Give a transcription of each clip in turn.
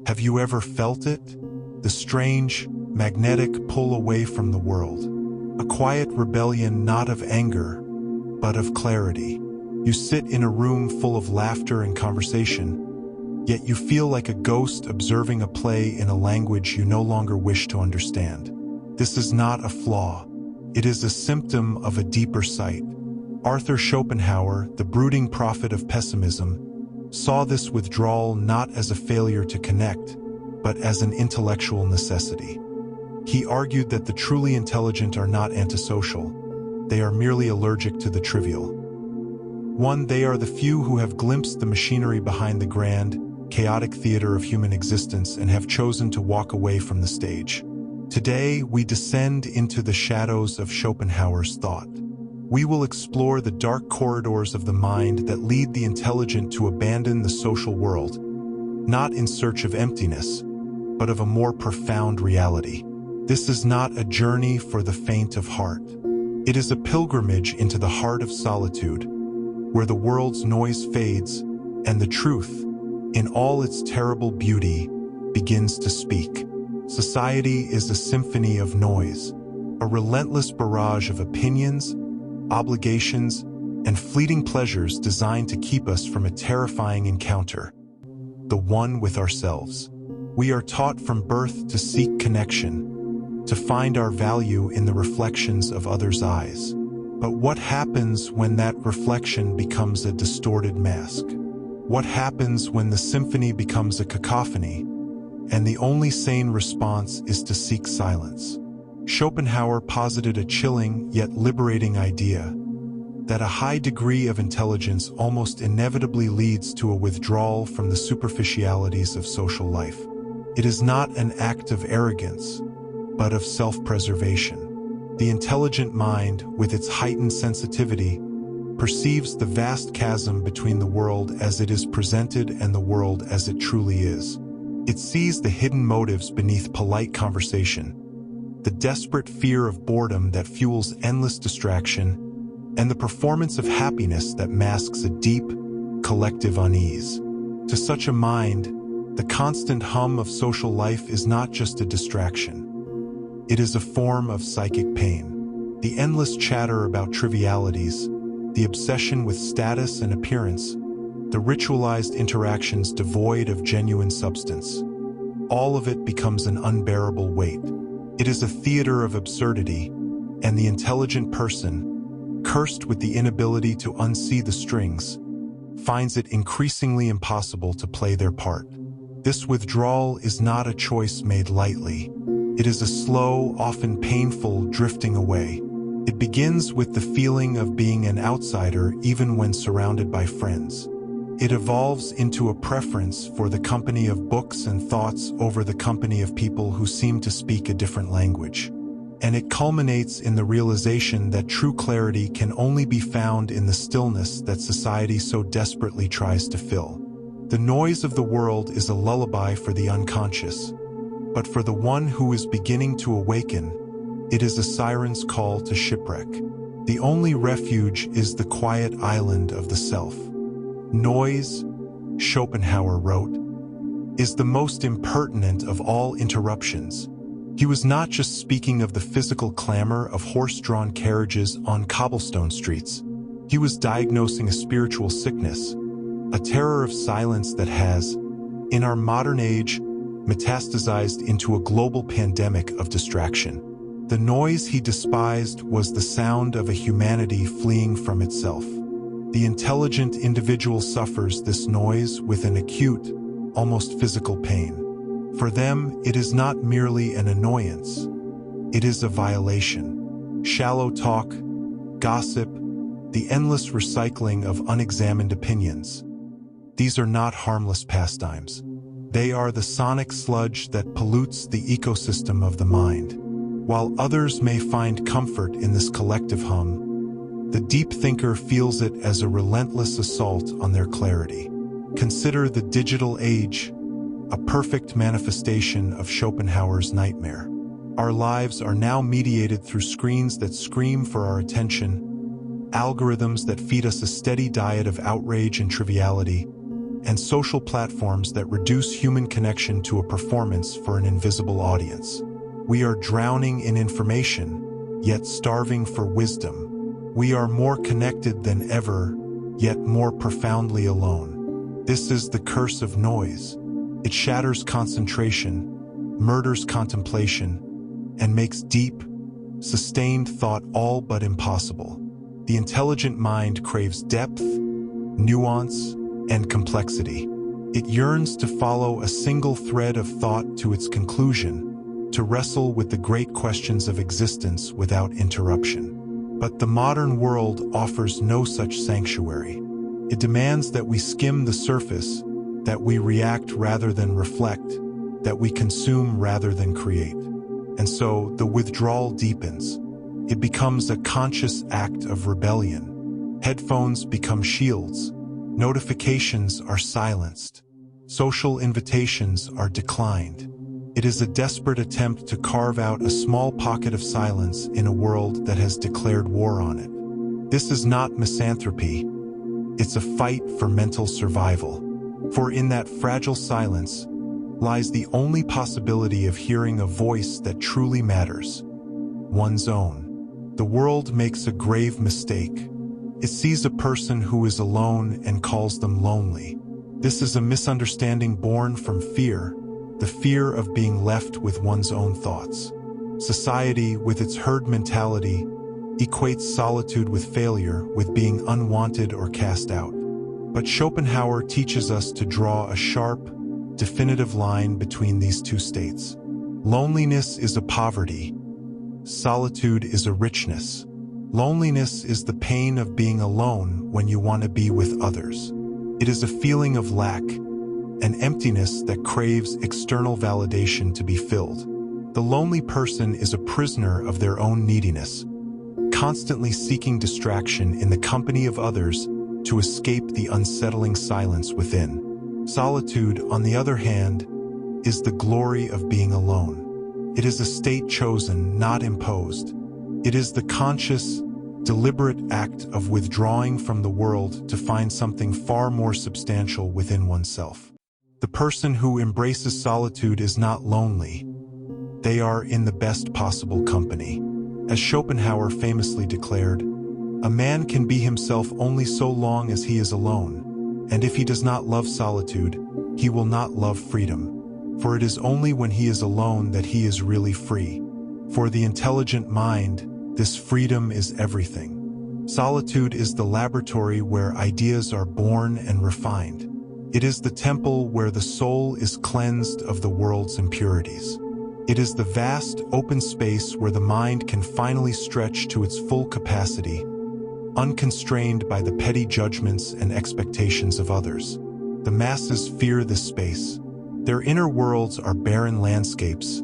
Have you ever felt it? The strange, magnetic pull away from the world. A quiet rebellion not of anger, but of clarity. You sit in a room full of laughter and conversation, yet you feel like a ghost observing a play in a language you no longer wish to understand. This is not a flaw. It is a symptom of a deeper sight. Arthur Schopenhauer, the brooding prophet of pessimism, saw this withdrawal not as a failure to connect, but as an intellectual necessity. He argued that the truly intelligent are not antisocial. They are merely allergic to the trivial. They are the few who have glimpsed the machinery behind the grand, chaotic theater of human existence and have chosen to walk away from the stage. Today, we descend into the shadows of Schopenhauer's thought. We will explore the dark corridors of the mind that lead the intelligent to abandon the social world, not in search of emptiness, but of a more profound reality. This is not a journey for the faint of heart. It is a pilgrimage into the heart of solitude, where the world's noise fades and the truth, in all its terrible beauty, begins to speak. Society is a symphony of noise, a relentless barrage of opinions, obligations, and fleeting pleasures designed to keep us from a terrifying encounter, the one with ourselves. We are taught from birth to seek connection, to find our value in the reflections of others' eyes. But what happens when that reflection becomes a distorted mask? What happens when the symphony becomes a cacophony, and the only sane response is to seek silence? Schopenhauer posited a chilling yet liberating idea that a high degree of intelligence almost inevitably leads to a withdrawal from the superficialities of social life. It is not an act of arrogance, but of self-preservation. The intelligent mind, with its heightened sensitivity, perceives the vast chasm between the world as it is presented and the world as it truly is. It sees the hidden motives beneath polite conversation, the desperate fear of boredom that fuels endless distraction, and the performance of happiness that masks a deep, collective unease. To such a mind, the constant hum of social life is not just a distraction. It is a form of psychic pain. The endless chatter about trivialities, the obsession with status and appearance, the ritualized interactions devoid of genuine substance, all of it becomes an unbearable weight. It is a theater of absurdity, and the intelligent person, cursed with the inability to unsee the strings, finds it increasingly impossible to play their part. This withdrawal is not a choice made lightly. It is a slow, often painful drifting away. It begins with the feeling of being an outsider even when surrounded by friends. It evolves into a preference for the company of books and thoughts over the company of people who seem to speak a different language. And it culminates in the realization that true clarity can only be found in the stillness that society so desperately tries to fill. The noise of the world is a lullaby for the unconscious, but for the one who is beginning to awaken, it is a siren's call to shipwreck. The only refuge is the quiet island of the self. Noise, Schopenhauer wrote, is the most impertinent of all interruptions. He was not just speaking of the physical clamor of horse-drawn carriages on cobblestone streets. He was diagnosing a spiritual sickness, a terror of silence that has, in our modern age, metastasized into a global pandemic of distraction. The noise he despised was the sound of a humanity fleeing from itself. The intelligent individual suffers this noise with an acute, almost physical pain. For them, it is not merely an annoyance. It is a violation. Shallow talk, gossip, the endless recycling of unexamined opinions. These are not harmless pastimes. They are the sonic sludge that pollutes the ecosystem of the mind. While others may find comfort in this collective hum, the deep thinker feels it as a relentless assault on their clarity. Consider the digital age, a perfect manifestation of Schopenhauer's nightmare. Our lives are now mediated through screens that scream for our attention, algorithms that feed us a steady diet of outrage and triviality, and social platforms that reduce human connection to a performance for an invisible audience. We are drowning in information, yet starving for wisdom. We are more connected than ever, yet more profoundly alone. This is the curse of noise. It shatters concentration, murders contemplation, and makes deep, sustained thought all but impossible. The intelligent mind craves depth, nuance, and complexity. It yearns to follow a single thread of thought to its conclusion, to wrestle with the great questions of existence without interruption. But the modern world offers no such sanctuary. It demands that we skim the surface, that we react rather than reflect, that we consume rather than create. And so the withdrawal deepens. It becomes a conscious act of rebellion. Headphones become shields. Notifications are silenced. Social invitations are declined. It is a desperate attempt to carve out a small pocket of silence in a world that has declared war on it. This is not misanthropy. It's a fight for mental survival. For in that fragile silence lies the only possibility of hearing a voice that truly matters, one's own. The world makes a grave mistake. It sees a person who is alone and calls them lonely. This is a misunderstanding born from fear, the fear of being left with one's own thoughts. Society, with its herd mentality, equates solitude with failure, with being unwanted or cast out. But Schopenhauer teaches us to draw a sharp, definitive line between these two states. Loneliness is a poverty. Solitude is a richness. Loneliness is the pain of being alone when you want to be with others. It is a feeling of lack, an emptiness that craves external validation to be filled. The lonely person is a prisoner of their own neediness, constantly seeking distraction in the company of others to escape the unsettling silence within. Solitude, on the other hand, is the glory of being alone. It is a state chosen, not imposed. It is the conscious, deliberate act of withdrawing from the world to find something far more substantial within oneself. The person who embraces solitude is not lonely. They are in the best possible company. As Schopenhauer famously declared, a man can be himself only so long as he is alone, and if he does not love solitude, he will not love freedom. For it is only when he is alone that he is really free. For the intelligent mind, this freedom is everything. Solitude is the laboratory where ideas are born and refined. It is the temple where the soul is cleansed of the world's impurities. It is the vast, open space where the mind can finally stretch to its full capacity, unconstrained by the petty judgments and expectations of others. The masses fear this space. Their inner worlds are barren landscapes,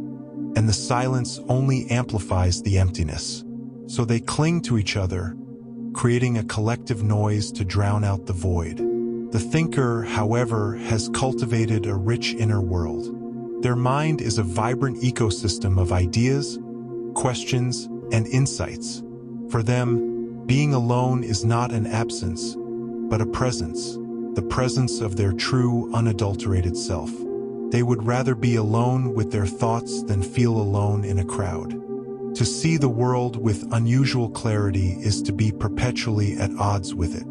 and the silence only amplifies the emptiness. So they cling to each other, creating a collective noise to drown out the void. The thinker, however, has cultivated a rich inner world. Their mind is a vibrant ecosystem of ideas, questions, and insights. For them, being alone is not an absence, but a presence, the presence of their true, unadulterated self. They would rather be alone with their thoughts than feel alone in a crowd. To see the world with unusual clarity is to be perpetually at odds with it.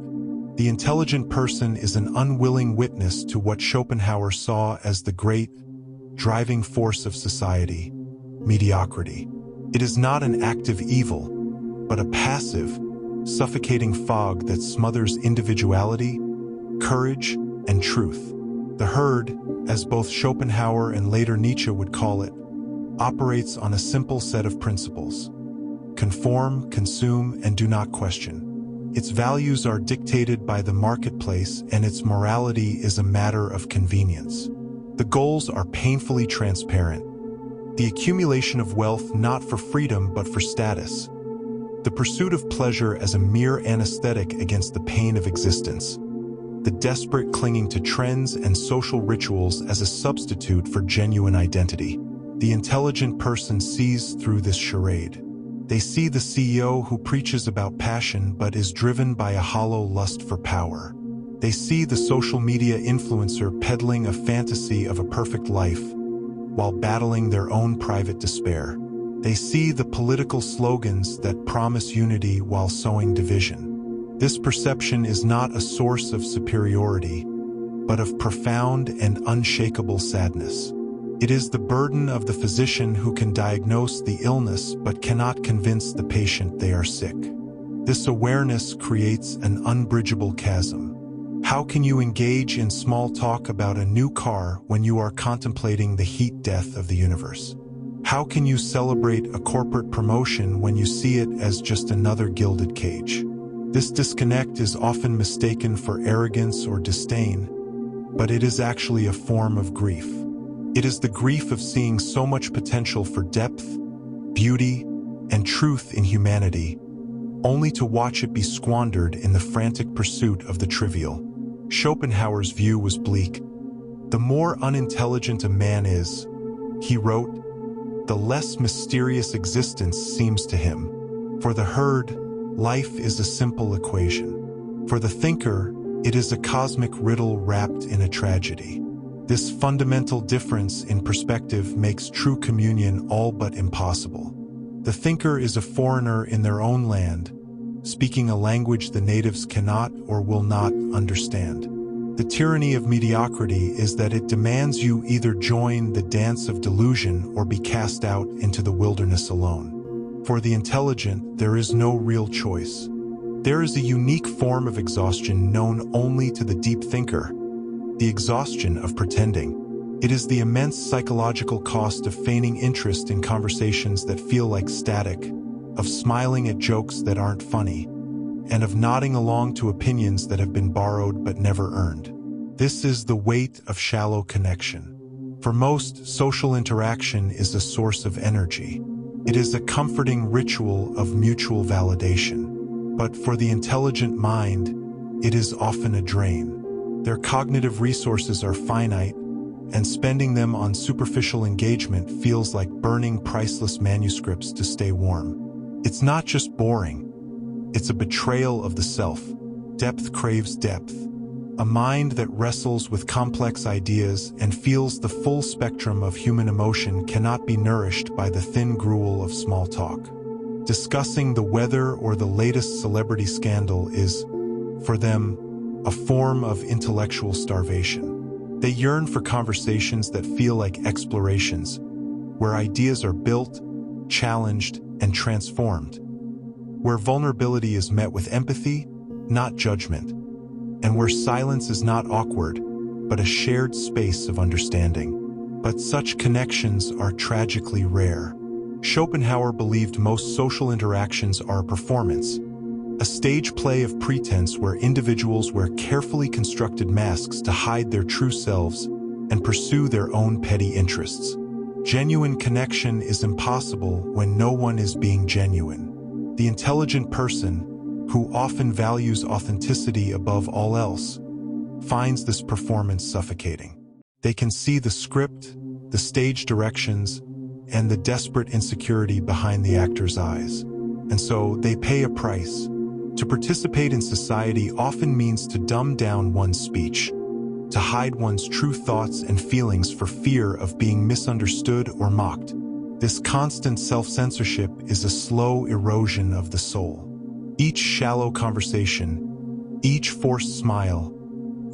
The intelligent person is an unwilling witness to what Schopenhauer saw as the great, driving force of society, mediocrity. It is not an active evil, but a passive, suffocating fog that smothers individuality, courage, and truth. The herd, as both Schopenhauer and later Nietzsche would call it, operates on a simple set of principles: conform, consume, and do not question. Its values are dictated by the marketplace, and its morality is a matter of convenience. The goals are painfully transparent: the accumulation of wealth not for freedom but for status, the pursuit of pleasure as a mere anesthetic against the pain of existence, the desperate clinging to trends and social rituals as a substitute for genuine identity. The intelligent person sees through this charade. They see the CEO who preaches about passion but is driven by a hollow lust for power. They see the social media influencer peddling a fantasy of a perfect life while battling their own private despair. They see the political slogans that promise unity while sowing division. This perception is not a source of superiority, but of profound and unshakable sadness. It is the burden of the physician who can diagnose the illness but cannot convince the patient they are sick. This awareness creates an unbridgeable chasm. How can you engage in small talk about a new car when you are contemplating the heat death of the universe? How can you celebrate a corporate promotion when you see it as just another gilded cage? This disconnect is often mistaken for arrogance or disdain, but it is actually a form of grief. It is the grief of seeing so much potential for depth, beauty, and truth in humanity, only to watch it be squandered in the frantic pursuit of the trivial. Schopenhauer's view was bleak. The more unintelligent a man is, he wrote, the less mysterious existence seems to him. For the herd, life is a simple equation. For the thinker, it is a cosmic riddle wrapped in a tragedy. This fundamental difference in perspective makes true communion all but impossible. The thinker is a foreigner in their own land, speaking a language the natives cannot or will not understand. The tyranny of mediocrity is that it demands you either join the dance of delusion or be cast out into the wilderness alone. For the intelligent, there is no real choice. There is a unique form of exhaustion known only to the deep thinker, the exhaustion of pretending. It is the immense psychological cost of feigning interest in conversations that feel like static, of smiling at jokes that aren't funny, and of nodding along to opinions that have been borrowed but never earned. This is the weight of shallow connection. For most, social interaction is a source of energy. It is a comforting ritual of mutual validation. But for the intelligent mind, it is often a drain. Their cognitive resources are finite, and spending them on superficial engagement feels like burning priceless manuscripts to stay warm. It's not just boring. It's a betrayal of the self. Depth craves depth. A mind that wrestles with complex ideas and feels the full spectrum of human emotion cannot be nourished by the thin gruel of small talk. Discussing the weather or the latest celebrity scandal is, for them, a form of intellectual starvation. They yearn for conversations that feel like explorations, where ideas are built, challenged, and transformed, where vulnerability is met with empathy, not judgment, and where silence is not awkward, but a shared space of understanding. But such connections are tragically rare. Schopenhauer believed most social interactions are a performance, a stage play of pretense where individuals wear carefully constructed masks to hide their true selves and pursue their own petty interests. Genuine connection is impossible when no one is being genuine. The intelligent person, who often values authenticity above all else, finds this performance suffocating. They can see the script, the stage directions, and the desperate insecurity behind the actor's eyes. And so they pay a price. To participate in society often means to dumb down one's speech, to hide one's true thoughts and feelings for fear of being misunderstood or mocked. This constant self-censorship is a slow erosion of the soul. Each shallow conversation, each forced smile,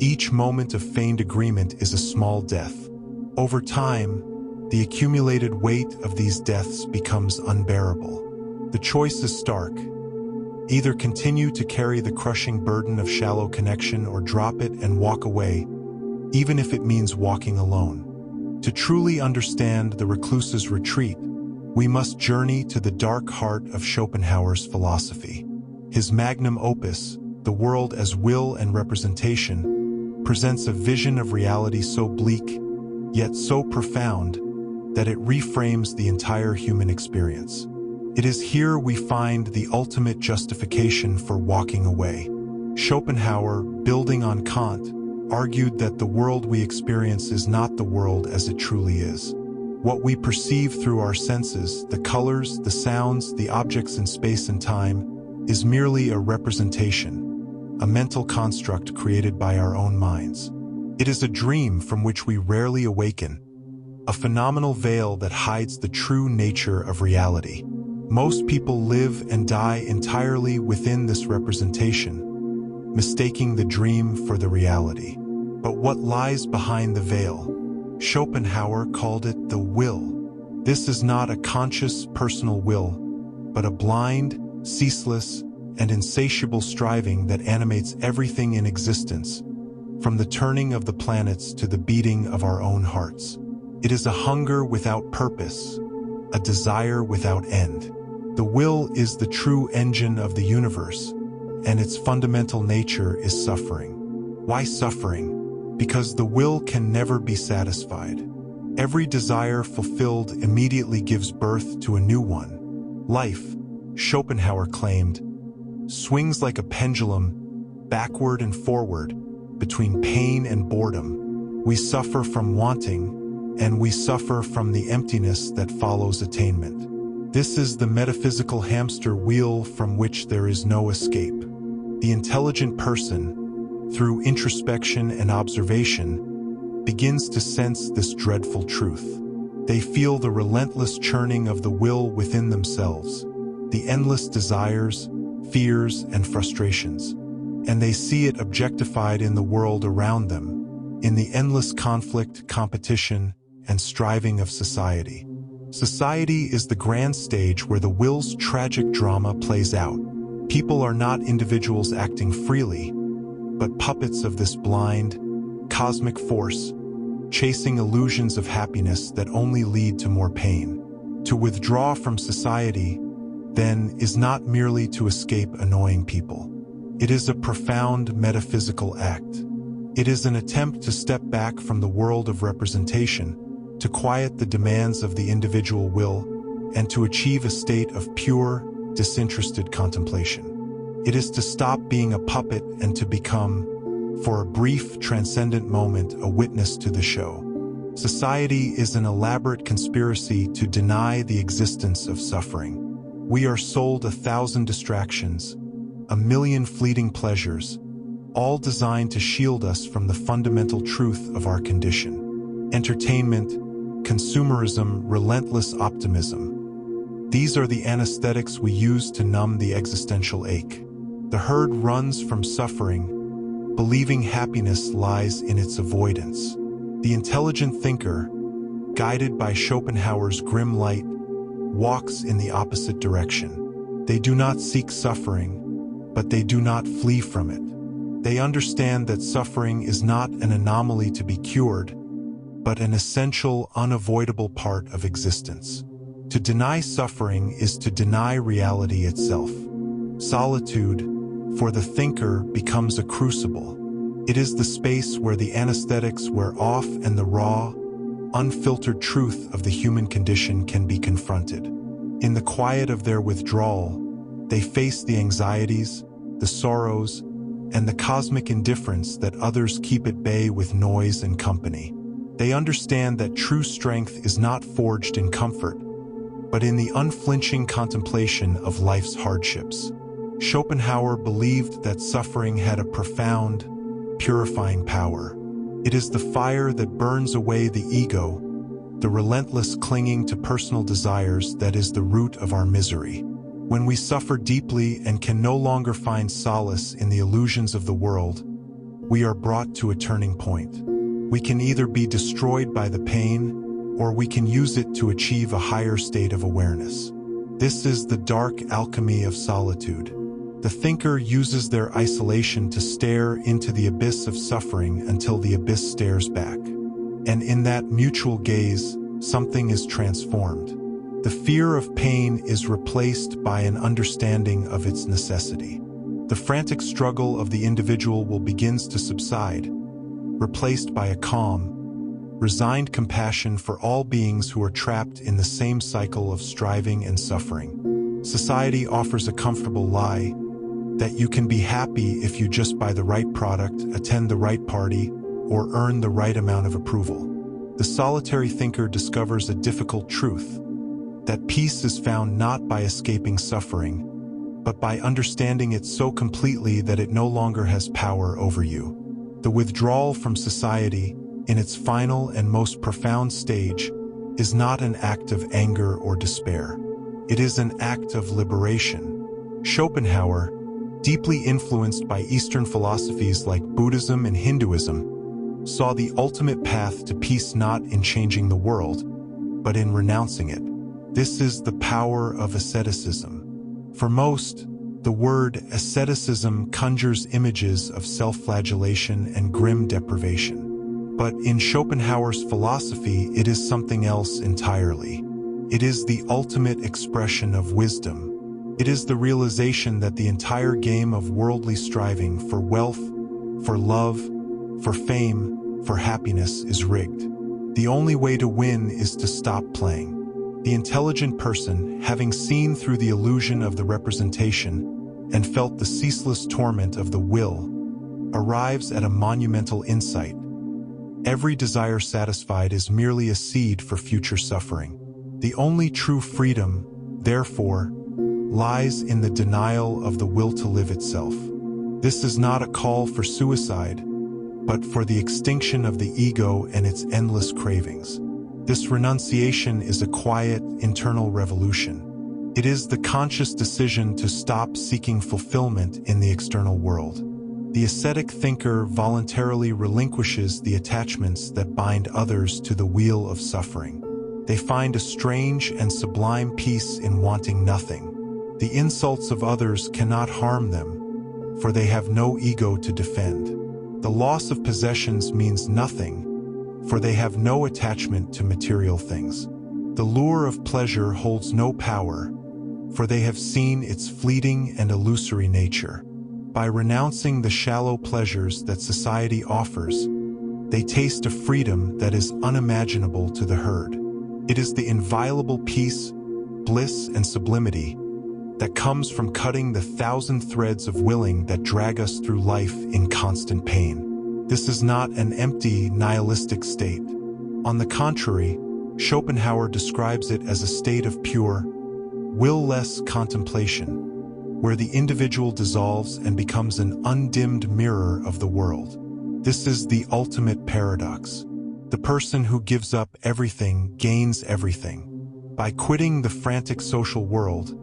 each moment of feigned agreement is a small death. Over time, the accumulated weight of these deaths becomes unbearable. The choice is stark. Either continue to carry the crushing burden of shallow connection or drop it and walk away, even if it means walking alone. To truly understand the recluse's retreat, we must journey to the dark heart of Schopenhauer's philosophy. His magnum opus, The World as Will and Representation, presents a vision of reality so bleak, yet so profound, that it reframes the entire human experience. It is here we find the ultimate justification for walking away. Schopenhauer, building on Kant, argued that the world we experience is not the world as it truly is. What we perceive through our senses, the colors, the sounds, the objects in space and time, is merely a representation, a mental construct created by our own minds. It is a dream from which we rarely awaken, a phenomenal veil that hides the true nature of reality. Most people live and die entirely within this representation, mistaking the dream for the reality. But what lies behind the veil? Schopenhauer called it the will. This is not a conscious personal will, but a blind, ceaseless, and insatiable striving that animates everything in existence, from the turning of the planets to the beating of our own hearts. It is a hunger without purpose, a desire without end. The will is the true engine of the universe, and its fundamental nature is suffering. Why suffering? Because the will can never be satisfied. Every desire fulfilled immediately gives birth to a new one. Life, Schopenhauer claimed, swings like a pendulum, backward and forward, between pain and boredom. We suffer from wanting, and we suffer from the emptiness that follows attainment. This is the metaphysical hamster wheel from which there is no escape. The intelligent person, through introspection and observation, begins to sense this dreadful truth. They feel the relentless churning of the will within themselves, the endless desires, fears, and frustrations, and they see it objectified in the world around them, in the endless conflict, competition, and striving of society. Society is the grand stage where the will's tragic drama plays out. People are not individuals acting freely, but puppets of this blind, cosmic force, chasing illusions of happiness that only lead to more pain. To withdraw from society, then, is not merely to escape annoying people. It is a profound metaphysical act. It is an attempt to step back from the world of representation, to quiet the demands of the individual will, and to achieve a state of pure, disinterested contemplation. It is to stop being a puppet and to become, for a brief, transcendent moment, a witness to the show. Society is an elaborate conspiracy to deny the existence of suffering. We are sold 1,000 distractions, 1,000,000 fleeting pleasures, all designed to shield us from the fundamental truth of our condition. Entertainment, consumerism, relentless optimism. These are the anesthetics we use to numb the existential ache. The herd runs from suffering, believing happiness lies in its avoidance. The intelligent thinker, guided by Schopenhauer's grim light, walks in the opposite direction. They do not seek suffering, but they do not flee from it. They understand that suffering is not an anomaly to be cured, but an essential, unavoidable part of existence. To deny suffering is to deny reality itself. Solitude, for the thinker, becomes a crucible. It is the space where the anesthetics wear off and the raw, unfiltered truth of the human condition can be confronted. In the quiet of their withdrawal, they face the anxieties, the sorrows, and the cosmic indifference that others keep at bay with noise and company. They understand that true strength is not forged in comfort, but in the unflinching contemplation of life's hardships. Schopenhauer believed that suffering had a profound, purifying power. It is the fire that burns away the ego, the relentless clinging to personal desires that is the root of our misery. When we suffer deeply and can no longer find solace in the illusions of the world, we are brought to a turning point. We can either be destroyed by the pain, or we can use it to achieve a higher state of awareness. This is the dark alchemy of solitude. The thinker uses their isolation to stare into the abyss of suffering until the abyss stares back. And in that mutual gaze, something is transformed. The fear of pain is replaced by an understanding of its necessity. The frantic struggle of the individual will begin to subside, replaced by a calm, resigned compassion for all beings who are trapped in the same cycle of striving and suffering. Society offers a comfortable lie that you can be happy if you just buy the right product, attend the right party, or earn the right amount of approval. The solitary thinker discovers a difficult truth, that peace is found not by escaping suffering, but by understanding it so completely that it no longer has power over you. The withdrawal from society, in its final and most profound stage, is not an act of anger or despair. It is an act of liberation. Schopenhauer, deeply influenced by Eastern philosophies like Buddhism and Hinduism, saw the ultimate path to peace not in changing the world, but in renouncing it. This is the power of asceticism. For most, the word asceticism conjures images of self-flagellation and grim deprivation. But in Schopenhauer's philosophy, it is something else entirely. It is the ultimate expression of wisdom. It is the realization that the entire game of worldly striving for wealth, for love, for fame, for happiness is rigged. The only way to win is to stop playing. The intelligent person, having seen through the illusion of the representation and felt the ceaseless torment of the will, arrives at a monumental insight. Every desire satisfied is merely a seed for future suffering. The only true freedom, therefore, lies in the denial of the will to live itself. This is not a call for suicide, but for the extinction of the ego and its endless cravings. This renunciation is a quiet, internal revolution. It is the conscious decision to stop seeking fulfillment in the external world. The ascetic thinker voluntarily relinquishes the attachments that bind others to the wheel of suffering. They find a strange and sublime peace in wanting nothing. The insults of others cannot harm them, for they have no ego to defend. The loss of possessions means nothing, for they have no attachment to material things. The lure of pleasure holds no power, for they have seen its fleeting and illusory nature. By renouncing the shallow pleasures that society offers, they taste a freedom that is unimaginable to the herd. It is the inviolable peace, bliss, and sublimity that comes from cutting the thousand threads of willing that drag us through life in constant pain. This is not an empty, nihilistic state. On the contrary, Schopenhauer describes it as a state of pure, will-less contemplation, where the individual dissolves and becomes an undimmed mirror of the world. This is the ultimate paradox. The person who gives up everything gains everything. By quitting the frantic social world,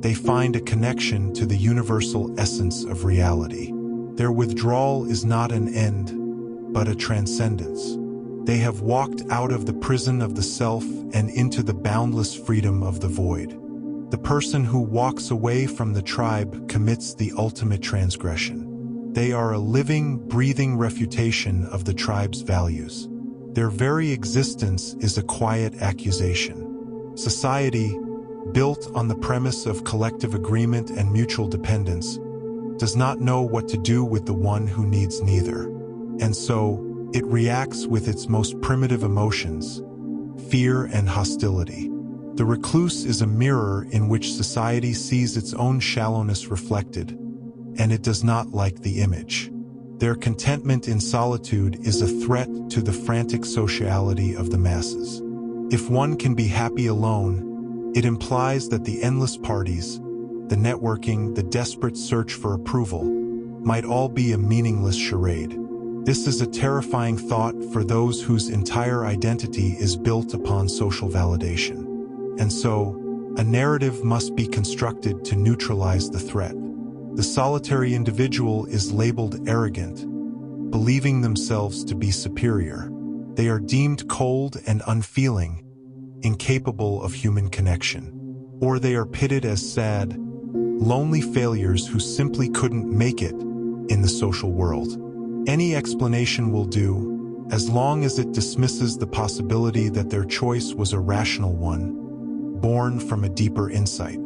they find a connection to the universal essence of reality. Their withdrawal is not an end, but a transcendence. They have walked out of the prison of the self and into the boundless freedom of the void. The person who walks away from the tribe commits the ultimate transgression. They are a living, breathing refutation of the tribe's values. Their very existence is a quiet accusation. Society, built on the premise of collective agreement and mutual dependence, does not know what to do with the one who needs neither. And so, it reacts with its most primitive emotions, fear and hostility. The recluse is a mirror in which society sees its own shallowness reflected, and it does not like the image. Their contentment in solitude is a threat to the frantic sociality of the masses. If one can be happy alone, it implies that the endless parties, the networking, the desperate search for approval, might all be a meaningless charade. This is a terrifying thought for those whose entire identity is built upon social validation. And so, a narrative must be constructed to neutralize the threat. The solitary individual is labeled arrogant, believing themselves to be superior. They are deemed cold and unfeeling, incapable of human connection. Or they are pitted as sad, lonely failures who simply couldn't make it in the social world. Any explanation will do, as long as it dismisses the possibility that their choice was a rational one, born from a deeper insight.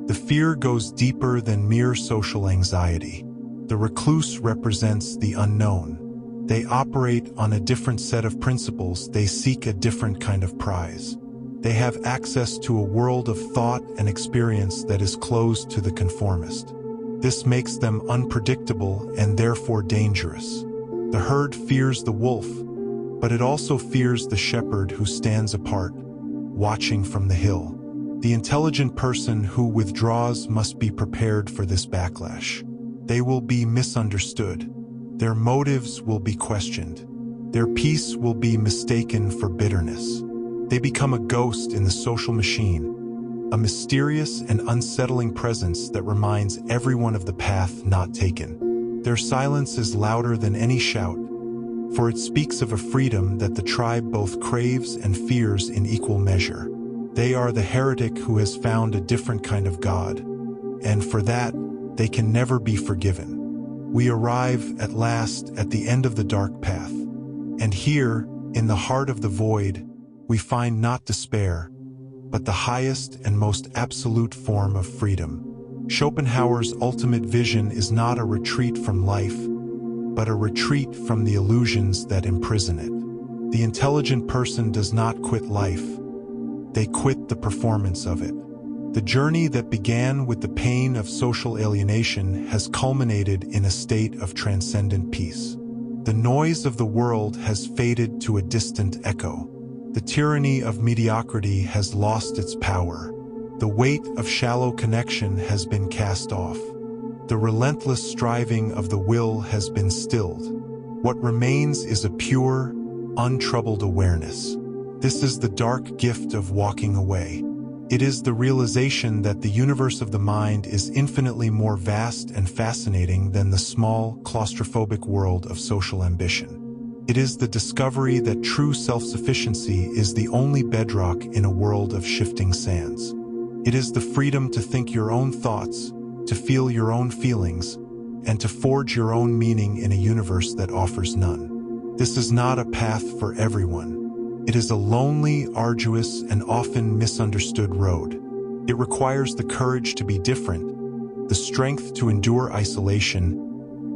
The fear goes deeper than mere social anxiety. The recluse represents the unknown. They operate on a different set of principles. They seek a different kind of prize. They have access to a world of thought and experience that is closed to the conformist. This makes them unpredictable and therefore dangerous. The herd fears the wolf, but it also fears the shepherd who stands apart, watching from the hill. The intelligent person who withdraws must be prepared for this backlash. They will be misunderstood. Their motives will be questioned. Their peace will be mistaken for bitterness. They become a ghost in the social machine, a mysterious and unsettling presence that reminds everyone of the path not taken. Their silence is louder than any shout, for it speaks of a freedom that the tribe both craves and fears in equal measure. They are the heretic who has found a different kind of God, and for that, they can never be forgiven. We arrive, at last, at the end of the dark path, and here, in the heart of the void, we find not despair, but the highest and most absolute form of freedom. Schopenhauer's ultimate vision is not a retreat from life, but a retreat from the illusions that imprison it. The intelligent person does not quit life. They quit the performance of it. The journey that began with the pain of social alienation has culminated in a state of transcendent peace. The noise of the world has faded to a distant echo. The tyranny of mediocrity has lost its power. The weight of shallow connection has been cast off. The relentless striving of the will has been stilled. What remains is a pure, untroubled awareness. This is the dark gift of walking away. It is the realization that the universe of the mind is infinitely more vast and fascinating than the small, claustrophobic world of social ambition. It is the discovery that true self-sufficiency is the only bedrock in a world of shifting sands. It is the freedom to think your own thoughts, to feel your own feelings, and to forge your own meaning in a universe that offers none. This is not a path for everyone. It is a lonely, arduous, and often misunderstood road. It requires the courage to be different, the strength to endure isolation,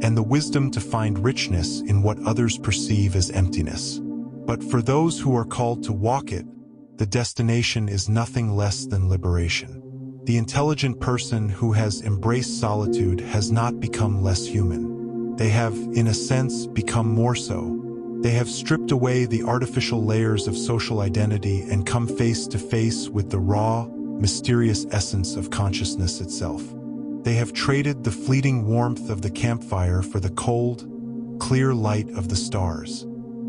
and the wisdom to find richness in what others perceive as emptiness. But for those who are called to walk it, the destination is nothing less than liberation. The intelligent person who has embraced solitude has not become less human. They have, in a sense, become more so. They have stripped away the artificial layers of social identity and come face to face with the raw, mysterious essence of consciousness itself. They have traded the fleeting warmth of the campfire for the cold, clear light of the stars.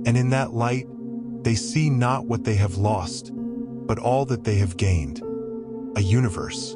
And in that light, they see not what they have lost, but all that they have gained: a universe.